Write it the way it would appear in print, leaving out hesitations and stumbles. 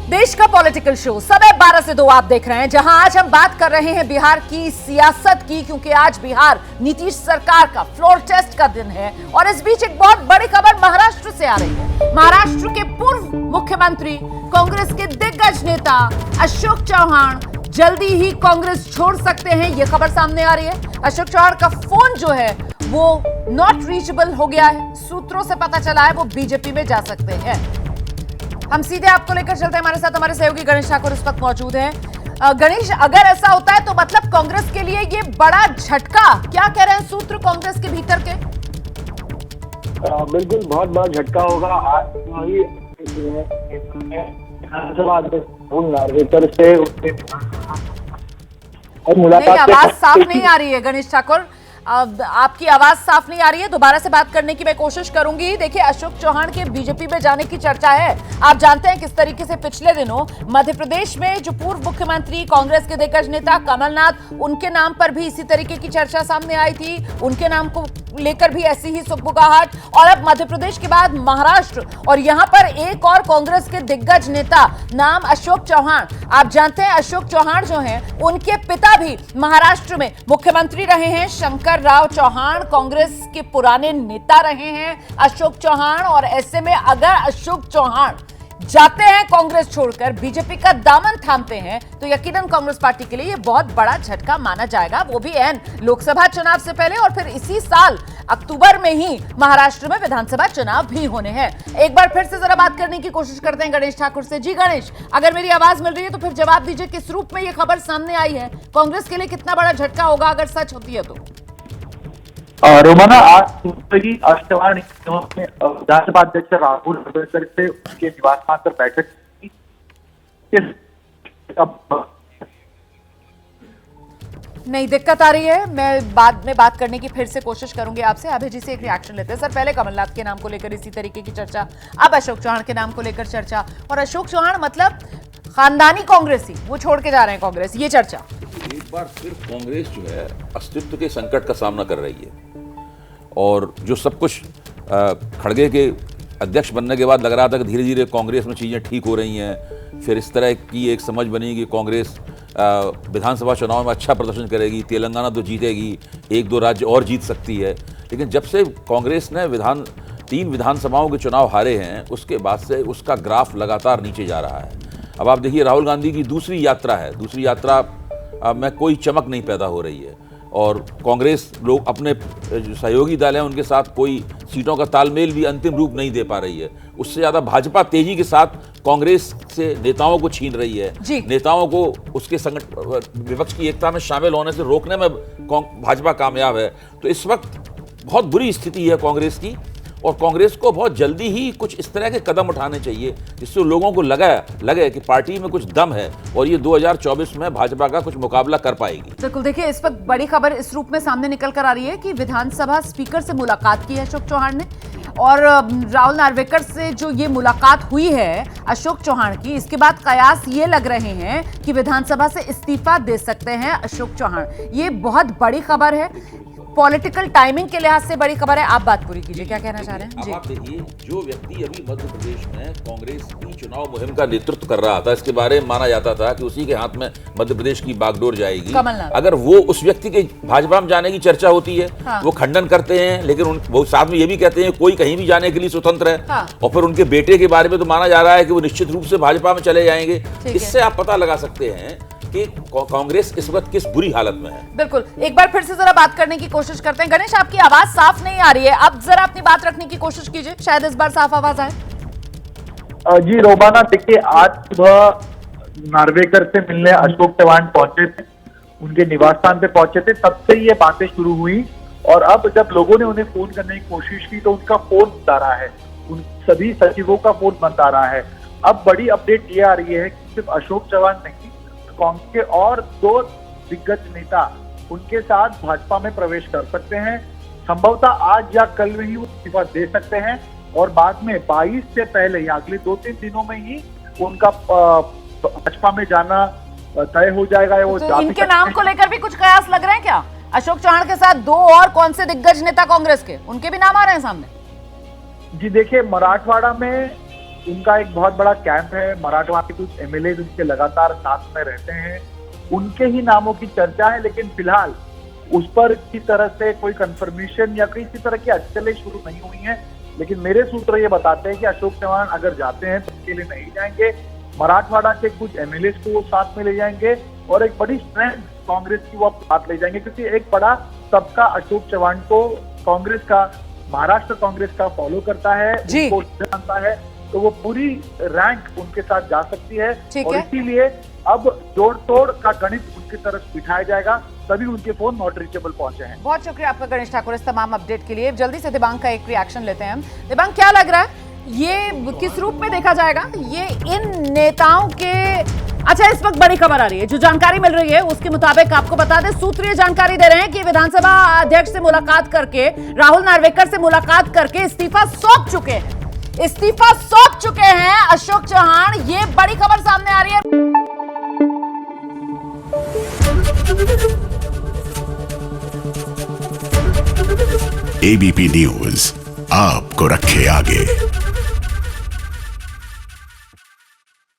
देश का political show समय 12 से 2 आप देख रहे हैं, जहां आज हम बात कर रहे हैं बिहार की सियासत की, क्योंकि आज बिहार नीतीश सरकार का फ्लोर टेस्ट का दिन है। और इस बीच एक बहुत बड़ी खबर महाराष्ट्र से आ रही है। महाराष्ट्र के पूर्व मुख्यमंत्री, कांग्रेस के दिग्गज नेता अशोक चौहान जल्दी ही कांग्रेस छोड़ सकते हैं, यह खबर सामने आ रही है। अशोक चौहान का फोन जो है वो नॉट रीचेबल हो गया है। सूत्रों से पता चला है वो बीजेपी में जा सकते हैं। हम सीधे आपको लेकर चलते हैं, हमारे साथ हमारे सहयोगी गणेश ठाकुर इस वक्त मौजूद हैं। गणेश, अगर ऐसा होता है तो मतलब कांग्रेस के लिए ये बड़ा झटका, क्या कह रहे हैं सूत्र कांग्रेस के भीतर के? बिल्कुल बहुत बड़ा झटका होगा। आज से मुलाकात, आवाज साफ नहीं आ रही है गणेश ठाकुर, आपकी आवाज साफ नहीं आ रही है। दोबारा से बात करने की मैं कोशिश करूंगी। देखिए, अशोक चौहान के बीजेपी में जाने की चर्चा है। आप जानते हैं किस तरीके से पिछले दिनों मध्य प्रदेश में जो पूर्व मुख्यमंत्री, कांग्रेस के दिग्गज नेता कमलनाथ, उनके नाम पर भी इसी तरीके की चर्चा सामने आई थी। उनके नाम को लेकर भी ऐसी ही सुगबुगाहट। और अब मध्य प्रदेश के बाद महाराष्ट्र, और यहां पर एक और कांग्रेस के दिग्गज नेता, नाम अशोक चौहान। आप जानते हैं अशोक चौहान जो हैं, उनके पिता भी महाराष्ट्र में मुख्यमंत्री रहे हैं। शंकर राव चौहान कांग्रेस के पुराने नेता रहे हैं अशोक चौहान। और ऐसे में अगर अशोक चौहान जाते हैं कांग्रेस छोड़कर, बीजेपी का दामन थामते हैं, तो यकीनन कांग्रेस पार्टी के लिए यह बहुत बड़ा झटका माना जाएगा, वो भी एन लोकसभा चुनाव से पहले। और फिर इसी साल अक्टूबर में ही महाराष्ट्र में विधानसभा चुनाव भी होने हैं। एक बार फिर से जरा बात करने की कोशिश करते हैं गणेश ठाकुर से। जी गणेश, अगर मेरी आवाज मिल रही है तो फिर जवाब दीजिए, किस रूप में यह खबर सामने आई है, कांग्रेस के लिए कितना बड़ा झटका होगा अगर सच होती है तो? रोमाना, आज अशोक चौहान ने विधानसभा अध्यक्ष राहुल नार्वेकर से उनके निवास स्थान पर बैठक की। नहीं, दिक्कत आ रही है। मैं बाद में बात करने की फिर से कोशिश करूंगी आपसे। अभय जी से एक रिएक्शन लेते हैं। सर, पहले कमलनाथ के नाम को लेकर इसी तरीके की चर्चा, अब अशोक चौहान के नाम को लेकर चर्चा। और अशोक चौहान मतलब खानदानी कांग्रेसी, वो छोड़ के जा रहे हैं कांग्रेस, ये चर्चा। एक बार फिर कांग्रेस जो है अस्तित्व के संकट का सामना कर रही है। और जो सब कुछ खड़गे के अध्यक्ष बनने के बाद लग रहा था कि धीरे धीरे कांग्रेस में चीज़ें ठीक हो रही हैं, फिर इस तरह की एक समझ बनी कि कांग्रेस विधानसभा चुनाव में अच्छा प्रदर्शन करेगी, तेलंगाना तो जीतेगी, 1-2 राज्य और जीत सकती है। लेकिन जब से कांग्रेस ने 3 विधानसभाओं के चुनाव हारे हैं, उसके बाद से उसका ग्राफ लगातार नीचे जा रहा है। अब आप देखिए, राहुल गांधी की दूसरी यात्रा है, दूसरी यात्रा में कोई चमक नहीं पैदा हो रही है। और कांग्रेस लोग अपने जो सहयोगी दल हैं उनके साथ कोई सीटों का तालमेल भी अंतिम रूप नहीं दे पा रही है। उससे ज़्यादा भाजपा तेजी के साथ कांग्रेस से नेताओं को छीन रही है। नेताओं को उसके विपक्ष की एकता में शामिल होने से रोकने में भाजपा कामयाब है। तो इस वक्त बहुत बुरी स्थिति है कांग्रेस की, और कांग्रेस को बहुत जल्दी ही कुछ इस तरह के कदम उठाने चाहिए जिससे लोगों को लगे कि पार्टी में कुछ दम है और ये 2024 में भाजपा का कुछ मुकाबला कर पाएगी। बिल्कुल, देखिए इस वक्त बड़ी खबर इस रूप में सामने निकल कर आ रही है कि विधानसभा स्पीकर से मुलाकात की है अशोक चौहान ने, और राहुल नार्वेकर से जो ये मुलाकात हुई है अशोक चौहान की, इसके बाद कयास ये लग रहे हैं कि विधानसभा से इस्तीफा दे सकते हैं अशोक चौहान। ये बहुत बड़ी खबर है, पॉलिटिकल टाइमिंग के लिहाज से बड़ी खबर है। आप बात पूरी कीजिए, क्या कहना चाह रहे हैं? अब आप देखिए, जो व्यक्ति अभी मध्य प्रदेश में कांग्रेस की चुनाव मुहिम का नेतृत्व कर रहा था, इसके बारे में माना जाता था कि उसी के हाथ में मध्य प्रदेश की बागडोर जाएगी। अगर वो उस व्यक्ति के भाजपा में जाने की चर्चा होती है, हाँ। वो खंडन करते हैं, लेकिन वो साथ में ये भी कहते हैं कोई कहीं भी जाने के लिए स्वतंत्र है। हाँ। और फिर उनके बेटे के बारे में तो माना जा रहा है कि वो निश्चित रूप से भाजपा में चले जाएंगे। इससे आप पता लगा सकते हैं कि कांग्रेस इस वक्त किस बुरी हालत में है। बिल्कुल, एक बार फिर से जरा बात करने की कोशिश करते हैं। गणेश, आपकी आवाज साफ नहीं आ रही है, अब जरा अपनी बात रखने की कोशिश कीजिए, शायद इस बार साफ आवाज आए। जी रोमाना, देखिए आज सुबह नार्वेकर से मिलने अशोक चौहान पहुंचे थे, उनके निवास स्थान पे पहुंचे थे, तब से ये बातें शुरू हुई। और अब जब लोगों ने उन्हें फोन करने की कोशिश की तो उनका फोन बंद आ रहा है, उन सभी सचिवों का फोन बंद आ रहा है। अब बड़ी अपडेट ये आ रही है कि सिर्फ अशोक चौहान नहीं, कांग्रेस के और 2 दिग्गज नेता उनके साथ भाजपा में प्रवेश कर सकते हैं। संभवतः आज या कल में ही वो इस्तीफा दे सकते हैं, और बाद में 22 से पहले या अगले 2-3 दिनों में ही उनका भाजपा में जाना तय हो जाएगा। वो तो इनके नाम को लेकर भी कुछ कयास लग रहे हैं क्या? अशोक चौहान के साथ 2 और कौन से दिग्गज नेता कांग्रेस के, उनके भी नाम आ रहे हैं सामने? जी देखिए, मराठवाड़ा में उनका एक बहुत बड़ा कैंप है, मराठवाड़ा के कुछ एमएलए उनके लगातार साथ में रहते हैं, उनके ही नामों की चर्चा है, लेकिन फिलहाल उस पर किसी तरह से कोई कंफर्मेशन या किसी तरह की अटकलें शुरू नहीं हुई हैं। लेकिन मेरे सूत्र ये बताते हैं कि अशोक चव्हाण अगर जाते हैं तो अकेले नहीं जाएंगे, मराठवाड़ा के कुछ एमएलए को वो साथ में ले जाएंगे और एक बड़ी स्ट्रेंथ कांग्रेस की वो साथ ले जाएंगे, क्योंकि एक बड़ा सबका अशोक चव्हाण को कांग्रेस का, महाराष्ट्र कांग्रेस का फॉलो करता है, उनको जानता है, तो वो पूरी रैंक उनके साथ जा सकती है। और इसीलिए अब जोड़ तोड़ का गणित उनकी तरफ बिठाया जाएगा, तभी उनके फोन नॉट रीचेबल पहुंचे हैं। बहुत शुक्रिया आपका गणेश ठाकुर इस तमाम अपडेट के लिए। जल्दी से दिबांग का एक रिएक्शन लेते हैं। दिबांग, क्या लग रहा है ये किस रूप में देखा जाएगा? ये इन नेताओं के, अच्छा इस वक्त बड़ी खबर आ रही है, जो जानकारी मिल रही है उसके मुताबिक आपको बता दें, सूत्र ये जानकारी दे रहे हैं कि विधानसभा अध्यक्ष से मुलाकात करके, राहुल नार्वेकर से मुलाकात करके इस्तीफा सौंप चुके हैं, इस्तीफा सौंप चुके हैं अशोक चव्हाण। ये बड़ी खबर सामने आ रही है। एबीपी न्यूज आपको रखे आगे।